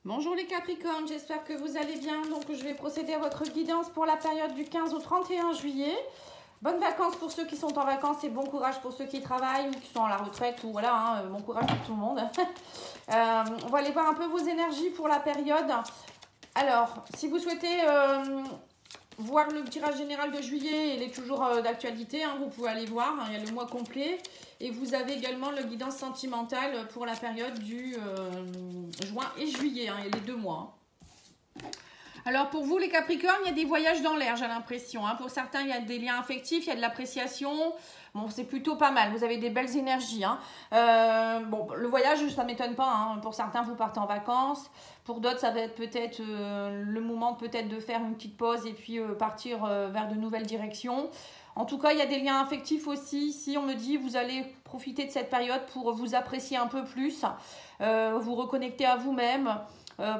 Bonjour les Capricornes, j'espère que vous allez bien. Donc je vais procéder à votre guidance pour la période du 15 au 31 juillet. Bonnes vacances pour ceux qui sont en vacances et bon courage pour ceux qui travaillent ou qui sont à la retraite ou voilà, bon courage pour tout le monde. On va aller voir un peu vos énergies pour la période. Alors, si vous souhaitez voir le tirage général de juillet, il est toujours d'actualité, vous pouvez aller voir, il y a le mois complet. Et vous avez également le guidance sentimentale pour la période du juin et juillet, il y a les 2 mois. Alors pour vous les Capricornes, il y a des voyages dans l'air, j'ai l'impression. Pour certains, il y a des liens affectifs, il y a de l'appréciation. Bon, c'est plutôt pas mal, vous avez des belles énergies. Bon, le voyage, ça ne m'étonne pas. Pour certains, vous partez en vacances. Pour d'autres, ça va être peut-être le moment peut-être de faire une petite pause et puis partir vers de nouvelles directions. En tout cas, il y a des liens affectifs aussi. Si on me dit, vous allez profiter de cette période pour vous apprécier un peu plus, vous reconnecter à vous-même.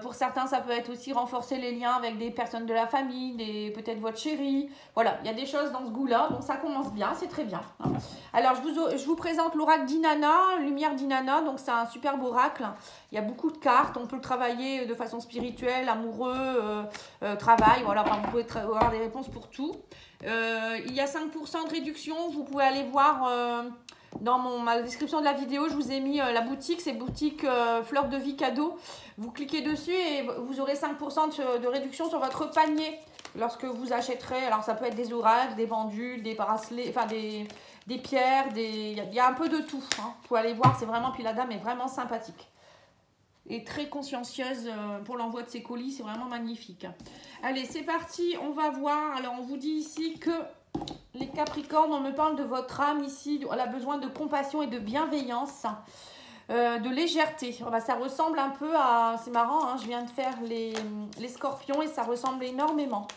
Pour certains, ça peut être aussi renforcer les liens avec des personnes de la famille, peut-être votre chérie. Voilà, il y a des choses dans ce goût-là. Donc, ça commence bien, c'est très bien. Alors, je vous présente l'oracle d'Inanna, Lumière d'Inanna. Donc, c'est un superbe oracle. Il y a beaucoup de cartes. On peut le travailler de façon spirituelle, amoureux, travail. Voilà, enfin, vous pouvez avoir des réponses pour tout. Il y a 5% de réduction. Vous pouvez aller voir... dans ma description de la vidéo, je vous ai mis la boutique, c'est boutique Fleur de Vie cadeau. Vous cliquez dessus et vous aurez 5% de réduction sur votre panier lorsque vous achèterez. Alors ça peut être des oracles, des pendules, des bracelets, enfin des pierres, il y a un peu de tout. Vous pouvez aller voir, c'est vraiment, puis la dame est vraiment sympathique. Et très consciencieuse pour l'envoi de ses colis, c'est vraiment magnifique. Allez, c'est parti, on va voir. Alors on vous dit ici que... les Capricornes, on me parle de votre âme ici, elle a besoin de compassion et de bienveillance, de légèreté. Ça ressemble un peu à, c'est marrant, je viens de faire les Scorpions et ça ressemble énormément.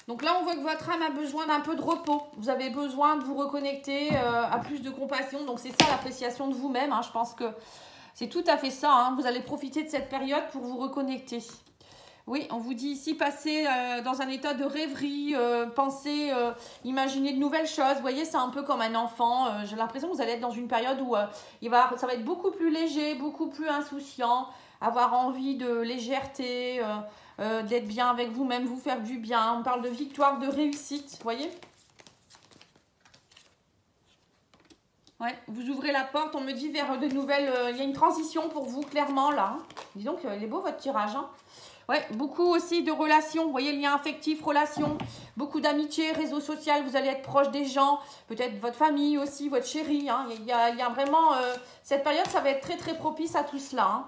Donc là, on voit que votre âme a besoin d'un peu de repos. Vous avez besoin de vous reconnecter à plus de compassion. Donc c'est ça l'appréciation de vous-même. Je pense que c'est tout à fait ça. Vous allez profiter de cette période pour vous reconnecter. Oui, on vous dit ici, passer dans un état de rêverie, penser, imaginer de nouvelles choses. Vous voyez, c'est un peu comme un enfant. J'ai l'impression que vous allez être dans une période où ça va être beaucoup plus léger, beaucoup plus insouciant, avoir envie de légèreté, d'être bien avec vous-même, vous faire du bien. On parle de victoire, de réussite, vous voyez ? Ouais, vous ouvrez la porte, on me dit vers de nouvelles... il y a une transition pour vous, clairement, là. Dis donc, il est beau votre tirage, Ouais, beaucoup aussi de relations, vous voyez, lien affectif, relations, beaucoup d'amitié, réseau social, vous allez être proche des gens, peut-être votre famille aussi, votre chérie. Il y a vraiment, cette période, ça va être très très propice à tout cela.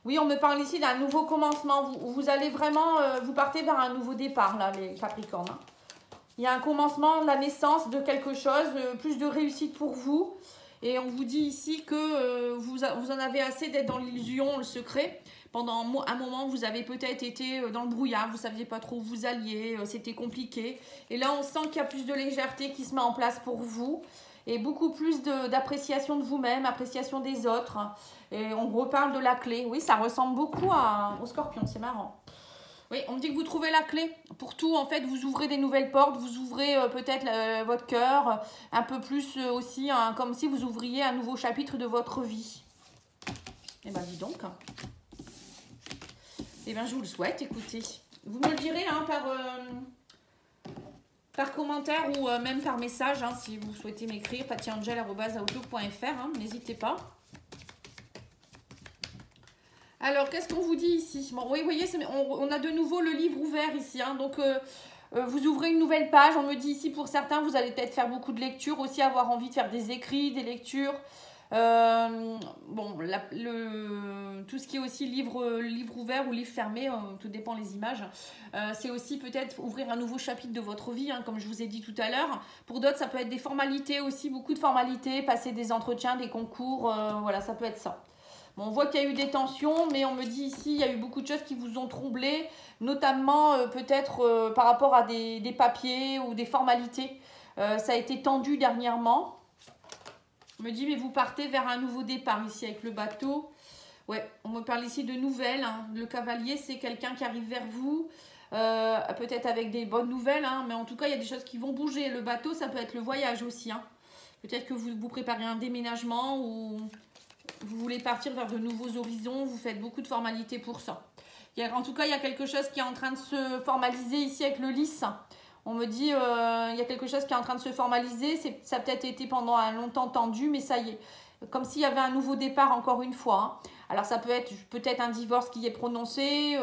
Oui, on me parle ici d'un nouveau commencement, vous allez vraiment, vous partez vers un nouveau départ, là, les Capricornes. Il y a un commencement, la naissance de quelque chose, plus de réussite pour vous. Et on vous dit ici que vous en avez assez d'être dans l'illusion, le secret. Pendant un moment, vous avez peut-être été dans le brouillard, vous ne saviez pas trop où vous alliez, c'était compliqué. Et là, on sent qu'il y a plus de légèreté qui se met en place pour vous. Et beaucoup plus d'appréciation de vous-même, appréciation des autres. Et on reparle de la clé. Oui, ça ressemble beaucoup au Scorpion, c'est marrant. Oui, on me dit que vous trouvez la clé. Pour tout, en fait, vous ouvrez des nouvelles portes, vous ouvrez peut-être votre cœur, un peu plus aussi, comme si vous ouvriez un nouveau chapitre de votre vie. Eh bien, dis donc. Eh bien, je vous le souhaite, écoutez. Vous me le direz par commentaire ou même par message, si vous souhaitez m'écrire, patiangel@outlook.fr, n'hésitez pas. Alors, qu'est-ce qu'on vous dit ici? Bon, oui, vous voyez, on a de nouveau le livre ouvert ici. Donc, vous ouvrez une nouvelle page. On me dit ici, pour certains, vous allez peut-être faire beaucoup de lectures, aussi avoir envie de faire des écrits, des lectures. Bon, tout ce qui est aussi livre ouvert ou livre fermé, tout dépend les images. C'est aussi peut-être ouvrir un nouveau chapitre de votre vie, comme je vous ai dit tout à l'heure. Pour d'autres, ça peut être des formalités aussi, beaucoup de formalités, passer des entretiens, des concours, voilà, ça peut être ça. Bon, on voit qu'il y a eu des tensions, mais on me dit ici, il y a eu beaucoup de choses qui vous ont troublé, notamment peut-être par rapport à des papiers ou des formalités. Ça a été tendu dernièrement. On me dit, mais vous partez vers un nouveau départ ici avec le bateau. Ouais, on me parle ici de nouvelles. Le cavalier, c'est quelqu'un qui arrive vers vous, peut-être avec des bonnes nouvelles, mais en tout cas, il y a des choses qui vont bouger. Le bateau, ça peut être le voyage aussi. Peut-être que vous préparez un déménagement ou... Vous voulez partir vers de nouveaux horizons, vous faites beaucoup de formalités pour ça. En tout cas, il y a quelque chose qui est en train de se formaliser ici avec le lys. On me dit, il y a quelque chose qui est en train de se formaliser. Ça a peut-être été pendant un longtemps tendu, mais ça y est. Comme s'il y avait un nouveau départ encore une fois. Hein. Alors, ça peut être un divorce qui est prononcé,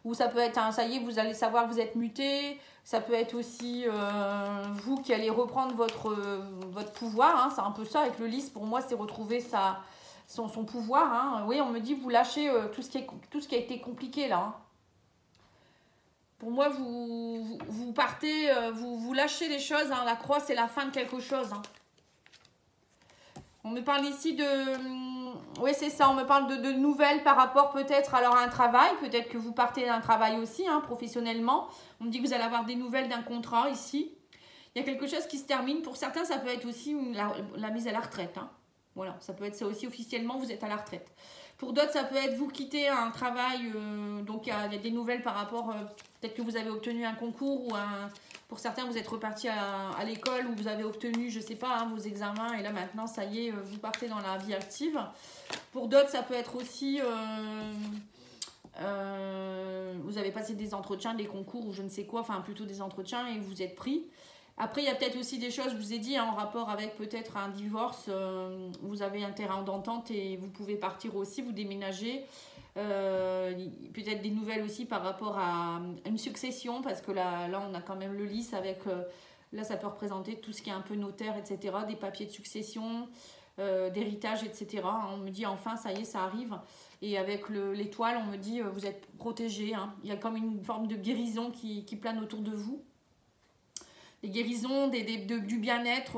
ou ça peut être ça y est, vous allez savoir que vous êtes muté. Ça peut être aussi vous qui allez reprendre votre pouvoir. Hein. C'est un peu ça avec le lys. Pour moi, c'est retrouver son pouvoir. Hein. Oui, on me dit, vous lâchez tout ce qui a été compliqué là. Hein. Pour moi, vous partez, vous lâchez les choses. Hein. La croix, c'est la fin de quelque chose. Hein. On me parle ici de... Oui, c'est ça. On me parle de nouvelles par rapport peut-être alors à un travail. Peut-être que vous partez d'un travail aussi, hein, professionnellement. On me dit que vous allez avoir des nouvelles d'un contrat ici. Il y a quelque chose qui se termine. Pour certains, ça peut être aussi la mise à la retraite. Hein. Voilà, ça peut être ça aussi officiellement, vous êtes à la retraite. Pour d'autres, ça peut être vous quitter un travail, donc il y a des nouvelles par rapport, peut-être que vous avez obtenu un concours, ou pour certains, vous êtes reparti à l'école, où vous avez obtenu, je ne sais pas, hein, vos examens, et là maintenant, ça y est, vous partez dans la vie active. Pour d'autres, ça peut être aussi, vous avez passé des entretiens, des concours, ou je ne sais quoi, enfin plutôt des entretiens, et vous êtes pris. Après, il y a peut-être aussi des choses, je vous ai dit, hein, en rapport avec peut-être un divorce, vous avez un terrain d'entente et vous pouvez partir aussi, vous déménager. Peut-être des nouvelles aussi par rapport à une succession, parce que là on a quand même le lys avec, là ça peut représenter tout ce qui est un peu notaire, etc., des papiers de succession, d'héritage, etc. On me dit enfin, ça y est, ça arrive. Et avec l'étoile, on me dit, vous êtes protégés. Hein. Il y a comme une forme de guérison qui plane autour de vous. Des guérisons, du bien-être.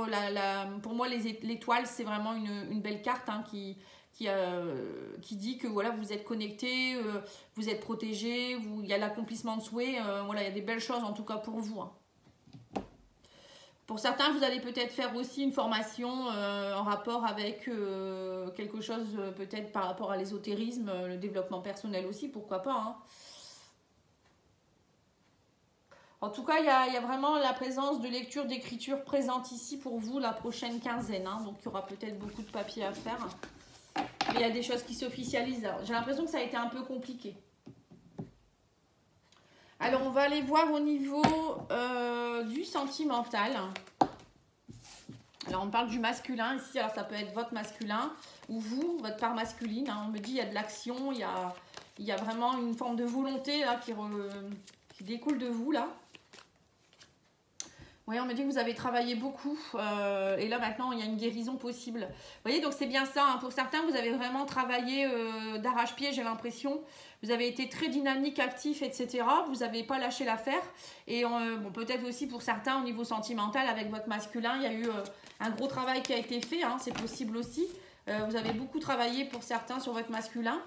Pour moi, l'étoile, c'est vraiment une belle carte hein, qui dit que voilà, vous êtes connectés, vous êtes protégés, il y a l'accomplissement de souhaits. Voilà, il y a des belles choses en tout cas pour vous. Hein. Pour certains, vous allez peut-être faire aussi une formation en rapport avec quelque chose peut-être par rapport à l'ésotérisme, le développement personnel aussi, pourquoi pas. Hein. En tout cas, il y a vraiment la présence de lecture, d'écriture présente ici pour vous la prochaine quinzaine. Hein. Donc, il y aura peut-être beaucoup de papier à faire. Mais il y a des choses qui s'officialisent. J'ai l'impression que ça a été un peu compliqué. Alors, on va aller voir au niveau du sentimental. Alors, on parle du masculin ici. Alors, ça peut être votre masculin ou vous, votre part masculine. Hein. On me dit qu'il y a de l'action, il y a vraiment une forme de volonté là, qui découle de vous là. Oui, on me dit que vous avez travaillé beaucoup et là maintenant il y a une guérison possible. Vous voyez, donc c'est bien ça. Hein. Pour certains, vous avez vraiment travaillé d'arrache-pied, j'ai l'impression. Vous avez été très dynamique, actif, etc. Vous n'avez pas lâché l'affaire. Et bon, peut-être aussi pour certains, au niveau sentimental, avec votre masculin, il y a eu un gros travail qui a été fait. Hein. C'est possible aussi. Vous avez beaucoup travaillé pour certains sur votre masculin.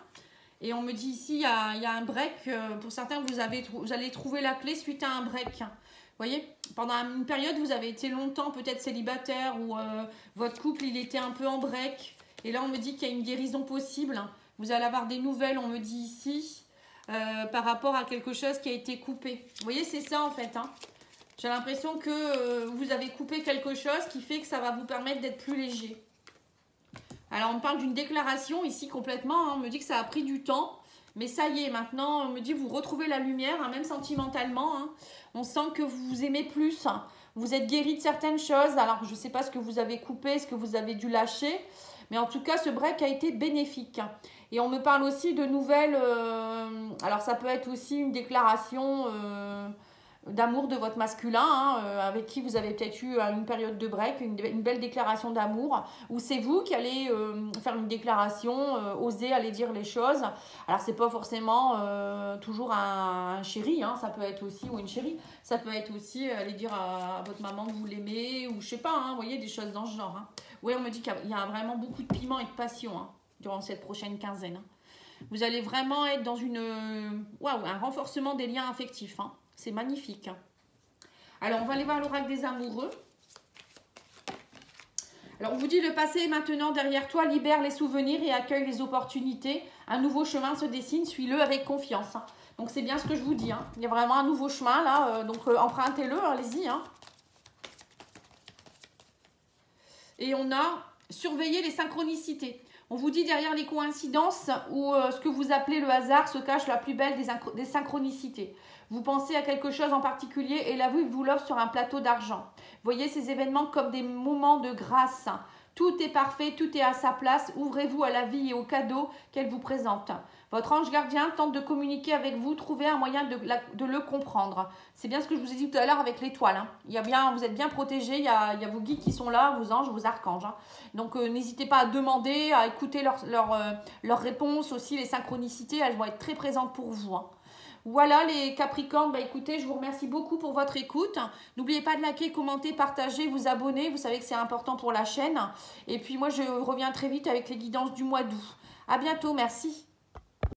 Et on me dit ici, il y a un break. Pour certains, vous allez trouver la clé suite à un break. Vous voyez, pendant une période, vous avez été longtemps peut-être célibataire ou votre couple, il était un peu en break. Et là, on me dit qu'il y a une guérison possible. Vous allez avoir des nouvelles, on me dit ici, par rapport à quelque chose qui a été coupé. Vous voyez, c'est ça en fait. Hein. J'ai l'impression que vous avez coupé quelque chose qui fait que ça va vous permettre d'être plus léger. Alors, on me parle d'une déclaration ici complètement. Hein. On me dit que ça a pris du temps. Mais ça y est, maintenant, on me dit vous retrouvez la lumière, hein, même sentimentalement. Hein. On sent que vous vous aimez plus. Hein. Vous êtes guéri de certaines choses. Alors, je ne sais pas ce que vous avez coupé, ce que vous avez dû lâcher. Mais en tout cas, ce break a été bénéfique. Et on me parle aussi de nouvelles... alors, ça peut être aussi une déclaration d'amour de votre masculin, hein, avec qui vous avez peut-être eu une période de break, une belle déclaration d'amour, où c'est vous qui allez faire une déclaration, oser aller dire les choses. Alors, c'est pas forcément toujours un chéri, hein, ça peut être aussi, ou une chérie, ça peut être aussi aller dire à votre maman que vous l'aimez, ou je sais pas, hein, vous voyez, des choses dans ce genre. Hein. Oui, on me dit qu'il y a vraiment beaucoup de piment et de passion hein, durant cette prochaine quinzaine. Hein. Vous allez vraiment être dans un renforcement des liens affectifs. Hein. C'est magnifique. Alors, on va aller voir l'oracle des amoureux. Alors, on vous dit, le passé est maintenant derrière toi, libère les souvenirs et accueille les opportunités. Un nouveau chemin se dessine, suis-le avec confiance. Donc, c'est bien ce que je vous dis. Hein. Il y a vraiment un nouveau chemin, là. Donc, empruntez-le, allez-y. Hein. Et on a surveillé les synchronicités. On vous dit derrière les coïncidences ou ce que vous appelez le hasard se cache la plus belle des synchronicités. Vous pensez à quelque chose en particulier et la vie vous l'offre sur un plateau d'argent. Voyez ces événements comme des moments de grâce. Tout est parfait, tout est à sa place. Ouvrez-vous à la vie et aux cadeaux qu'elle vous présente. Votre ange gardien tente de communiquer avec vous. Trouvez un moyen de le comprendre. C'est bien ce que je vous ai dit tout à l'heure avec l'étoile. Hein. Vous êtes bien protégés. Il y a vos guides qui sont là, vos anges, vos archanges. Hein. Donc, n'hésitez pas à demander, à écouter leurs réponses aussi. Les synchronicités, elles vont être très présentes pour vous. Hein. Voilà les Capricornes, écoutez, je vous remercie beaucoup pour votre écoute. N'oubliez pas de liker, commenter, partager, vous abonner. Vous savez que c'est important pour la chaîne. Et puis moi, je reviens très vite avec les guidances du mois d'août. À bientôt, merci.